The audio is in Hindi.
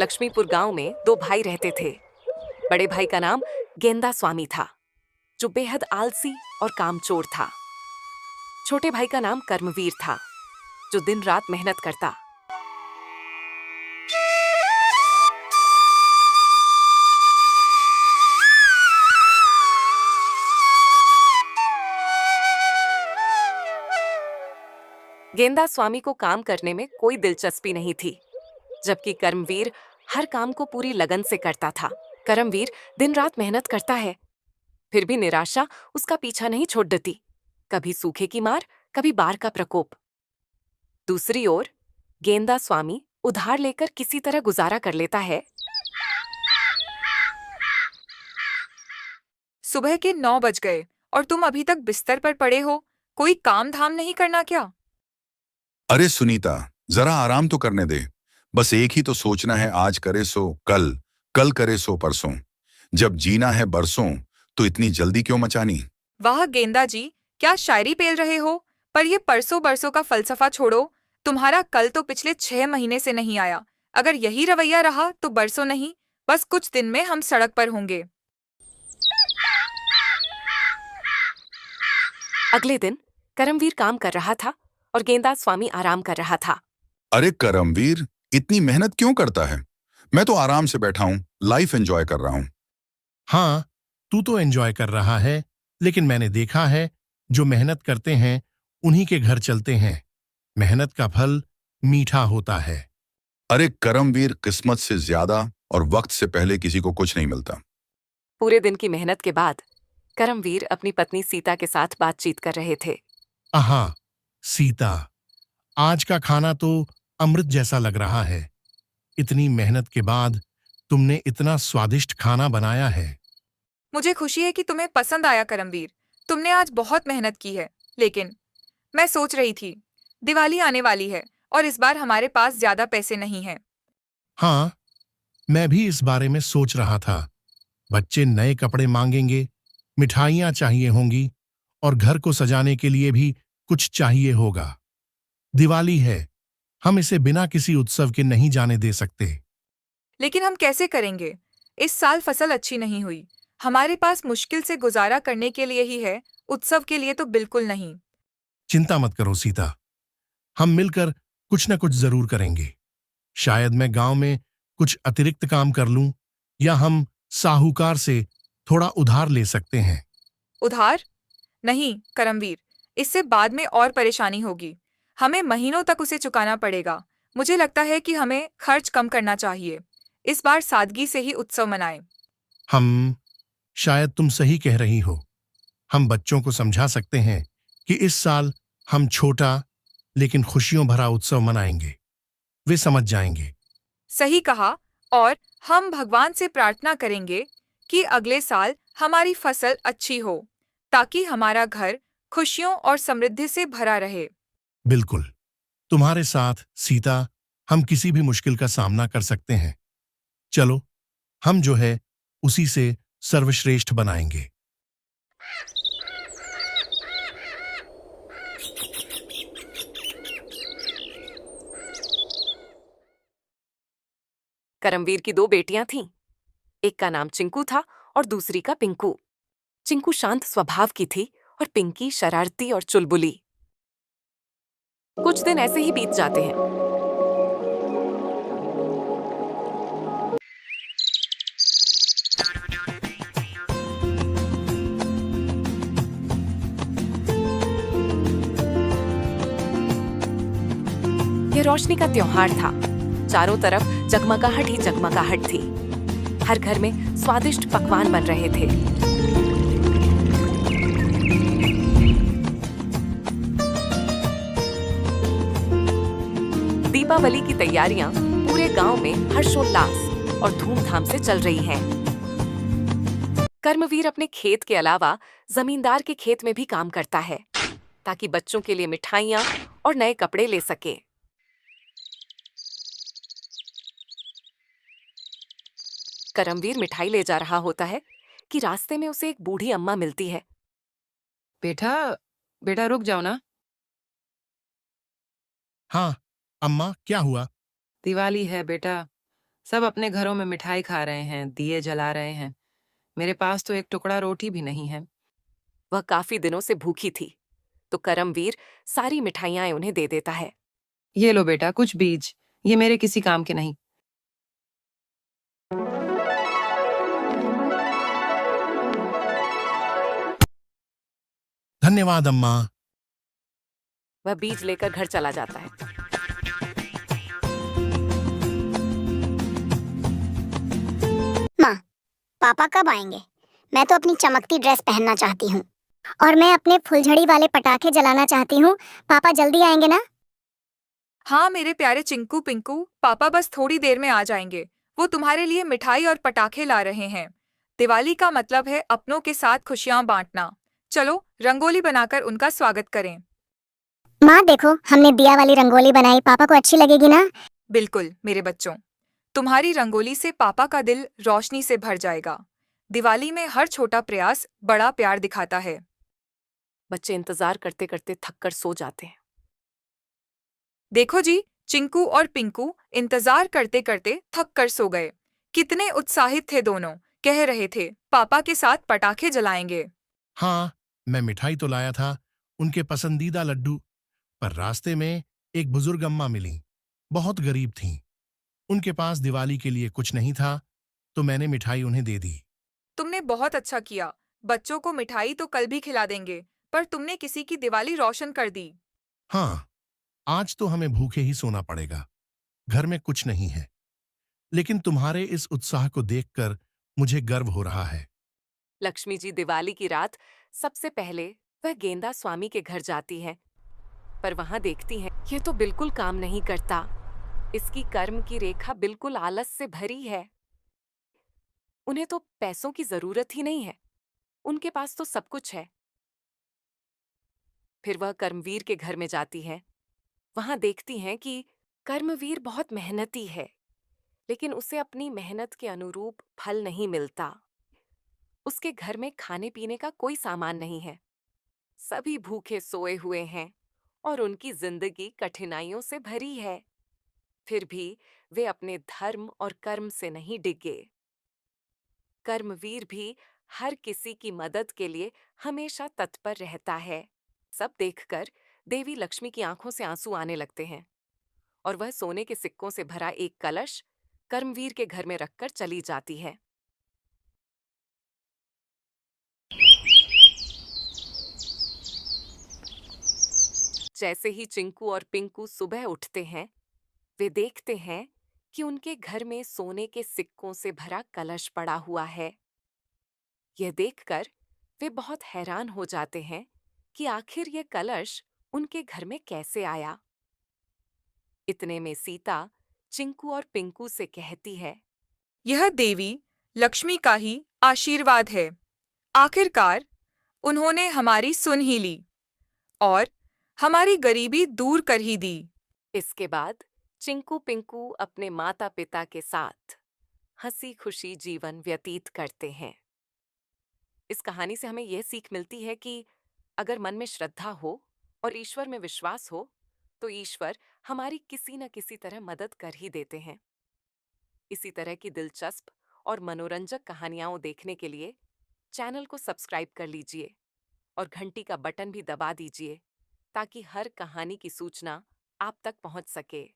लक्ष्मीपुर गांव में दो भाई रहते थे। बड़े भाई का नाम गेंदा स्वामी था, जो बेहद आलसी और कामचोर था। छोटे भाई का नाम कर्मवीर था, जो दिन रात मेहनत करता। गेंदा स्वामी को काम करने में कोई दिलचस्पी नहीं थी, जबकि कर्मवीर हर काम को पूरी लगन से करता था। कर्मवीर दिन रात मेहनत करता है, फिर भी निराशा उसका पीछा नहीं छोड़ देती। कभी सूखे की मार, कभी बाढ़ का प्रकोप। दूसरी ओर गेंदा स्वामी उधार लेकर किसी तरह गुजारा कर लेता है। सुबह के 9 बज गए और तुम अभी तक बिस्तर पर पड़े हो। कोई काम धाम नहीं करना क्या? अरे सुनीता, जरा आराम तो करने दे। बस एक ही तो सोचना है, आज करे सो कल, कल करे सो परसों। जब जीना है बरसों, तो इतनी जल्दी क्यों मचानी? वाह गेंदा जी, क्या शायरी पेल रहे हो। पर ये परसों बरसों का फलसफा छोड़ो। तुम्हारा कल तो पिछले 6 महीने से नहीं आया। अगर यही रवैया रहा तो बरसों नहीं, बस कुछ दिन में हम सड़क पर होंगे। अगले दिन कर्मवीर काम कर रहा था और गेंदा स्वामी आराम कर रहा था। अरे करमवीर, इतनी मेहनत क्यों करता है? मैं तो आराम से बैठा हूँ, लाइफ एंजॉय कर रहा हूँ। हाँ, तू तो एंजॉय कर रहा है, लेकिन मैंने देखा है जो मेहनत करते हैं उन्हीं के घर चलते हैं। मेहनत का फल मीठा होता है। अरे करमवीर, किस्मत से ज्यादा और वक्त से पहले किसी को कुछ नहीं मिलता। पूरे दिन की मेहनत के बाद कर्मवीर अपनी पत्नी सीता के साथ बातचीत कर रहे थे। आहा, सीता, आज का खाना तो अमृत जैसा लग रहा है। इतनी मेहनत के बाद तुमने इतना स्वादिष्ट खाना बनाया है। मुझे खुशी है कि तुम्हें पसंद आया करमवीर। तुमने आज बहुत मेहनत की है। लेकिन मैं सोच रही थी, दिवाली आने वाली है और इस बार हमारे पास ज्यादा पैसे नहीं हैं। हाँ, मैं भी इस बारे में सोच रहा था। बच्चे नए कपड़े मांगेंगे, मिठाइयाँ चाहिए होंगी और घर को सजाने के लिए भी कुछ चाहिए होगा। दिवाली है, हम इसे बिना किसी उत्सव के नहीं जाने दे सकते। लेकिन हम कैसे करेंगे? इस साल फसल अच्छी नहीं हुई। हमारे पास मुश्किल से गुजारा करने के लिए ही है, उत्सव के लिए तो बिल्कुल नहीं। चिंता मत करो सीता, हम मिलकर कुछ न कुछ जरूर करेंगे। शायद मैं गांव में कुछ अतिरिक्त काम कर लूं, या हम साहूकार से थोड़ा उधार ले सकते हैं। उधार? नहीं करमवीर, इससे बाद में और परेशानी होगी। हमें महीनों तक उसे चुकाना पड़ेगा। मुझे लगता है कि हमें खर्च कम करना चाहिए। इस बार सादगी से ही उत्सव मनाएं। हम शायद तुम सही कह रही हो। हम बच्चों को समझा सकते हैं कि इस साल हम छोटा लेकिन खुशियों भरा उत्सव मनाएंगे। वे समझ जाएंगे। सही कहा। और हम भगवान से प्रार्थना करेंगे कि अगले साल हमारी फसल अच्छी हो, ताकि हमारा घर खुशियों और समृद्धि से भरा रहे। बिल्कुल, तुम्हारे साथ सीता हम किसी भी मुश्किल का सामना कर सकते हैं। चलो, हम जो है उसी से सर्वश्रेष्ठ बनाएंगे। कर्मवीर की दो बेटियां थीं। एक का नाम चिंकू था और दूसरी का पिंकू। चिंकू शांत स्वभाव की थी और पिंकी शरारती और चुलबुली। कुछ दिन ऐसे ही बीत जाते हैं। यह रोशनी का त्योहार था। चारों तरफ जगमगाहट ही जगमगाहट थी। हर घर में स्वादिष्ट पकवान बन रहे थे। दीपावली की तैयारियां पूरे गांव में हर्षोल्लास और धूमधाम से चल रही हैं। कर्मवीर अपने खेत के अलावा जमींदार के खेत में भी काम करता है, ताकि बच्चों के लिए मिठाइयां और नए कपड़े ले सके। करमवीर मिठाई ले जा रहा होता है कि रास्ते में उसे एक बूढ़ी अम्मा मिलती है। बेटा, बेटा रुक जाओ ना। हाँ, अम्मा, क्या हुआ? दिवाली है बेटा, सब अपने घरों में मिठाई खा रहे हैं, दिए जला रहे हैं। मेरे पास तो एक टुकड़ा रोटी भी नहीं है। वह काफी दिनों से भूखी थी, तो करमवीर सारी मिठाइयां उन्हें दे देता है। ये लो बेटा, कुछ बीज, ये मेरे किसी काम के नहीं। धन्यवाद अम्मा। वह बीज लेकर घर चला जाता है। माँ, पापा कब आएंगे? मैं तो अपनी चमकती ड्रेस पहनना चाहती हूँ और मैं अपने फुलझड़ी वाले पटाखे जलाना चाहती हूँ। पापा जल्दी आएंगे ना? हाँ मेरे प्यारे चिंकू पिंकू, पापा बस थोड़ी देर में आ जाएंगे। वो तुम्हारे लिए मिठाई और पटाखे ला रहे हैं। दिवाली का मतलब है अपनों के साथ खुशियां बांटना। चलो रंगोली बनाकर उनका स्वागत करें। माँ देखो, हमने दिया वाली रंगोली बनाई, पापा को अच्छी लगेगी ना? बिल्कुल मेरे बच्चों, तुम्हारी रंगोली से पापा का दिल रोशनी से भर जाएगा। दिवाली में हर छोटा प्रयास बड़ा प्यार दिखाता है। बच्चे इंतजार करते करते थककर सो जाते हैं। देखो जी, चिंकू और पिंकू इंतजार करते करते थक कर सो गए। कितने उत्साहित थे दोनों, कह रहे थे पापा के साथ पटाखे जलाएंगे। हाँ, मैं मिठाई तो लाया था, उनके पसंदीदा लड्डू, पर रास्ते में एक बुजुर्ग अम्मा मिली। बहुत गरीब थीं। उनके पास दिवाली के लिए कुछ नहीं था, तो मैंने मिठाई उन्हें दे दी। तुमने बहुत अच्छा किया। बच्चों को मिठाई तो कल भी खिला देंगे, पर तुमने किसी की दिवाली रोशन कर दी। हाँ, आज तो हमें भूखे ही सोना पड़ेगा। घर में कुछ नहीं है, लेकिन तुम्हारे इस उत्साह को देखकर मुझे गर्व हो रहा है। लक्ष्मी जी दिवाली की रात सबसे पहले वह गेंदा स्वामी के घर जाती हैं, पर वहां देखती हैं ये तो बिल्कुल काम नहीं करता। इसकी कर्म की रेखा बिल्कुल आलस से भरी है। उन्हें तो पैसों की जरूरत ही नहीं है, उनके पास तो सब कुछ है। फिर वह कर्मवीर के घर में जाती हैं। वहां देखती हैं कि कर्मवीर बहुत मेहनती है, लेकिन उसे अपनी मेहनत के अनुरूप फल नहीं मिलता। उसके घर में खाने पीने का कोई सामान नहीं है। सभी भूखे सोए हुए हैं और उनकी जिंदगी कठिनाइयों से भरी है। फिर भी वे अपने धर्म और कर्म से नहीं डिगे। कर्मवीर भी हर किसी की मदद के लिए हमेशा तत्पर रहता है। सब देखकर देवी लक्ष्मी की आंखों से आंसू आने लगते हैं और वह सोने के सिक्कों से भरा एक कलश कर्मवीर के घर में रखकर चली जाती है। जैसे ही चिंकू और पिंकू सुबह उठते हैं, वे देखते हैं कि उनके घर में सोने के सिक्कों से भरा कलश पड़ा हुआ है। यह देखकर वे बहुत हैरान हो जाते हैं कि आखिर यह कलश उनके घर में कैसे आया। इतने में सीता चिंकू और पिंकू से कहती है, यह देवी लक्ष्मी का ही आशीर्वाद है। आखिरकार उन्होंने हमारी सुन ही ली और हमारी गरीबी दूर कर ही दी। इसके बाद चिंकू पिंकू अपने माता पिता के साथ हंसी खुशी जीवन व्यतीत करते हैं। इस कहानी से हमें यह सीख मिलती है कि अगर मन में श्रद्धा हो और ईश्वर में विश्वास हो, तो ईश्वर हमारी किसी न किसी तरह मदद कर ही देते हैं। इसी तरह की दिलचस्प और मनोरंजक कहानियां देखने के लिए चैनल को सब्सक्राइब कर लीजिए और घंटी का बटन भी दबा दीजिए, ताकि हर कहानी की सूचना आप तक पहुंच सके।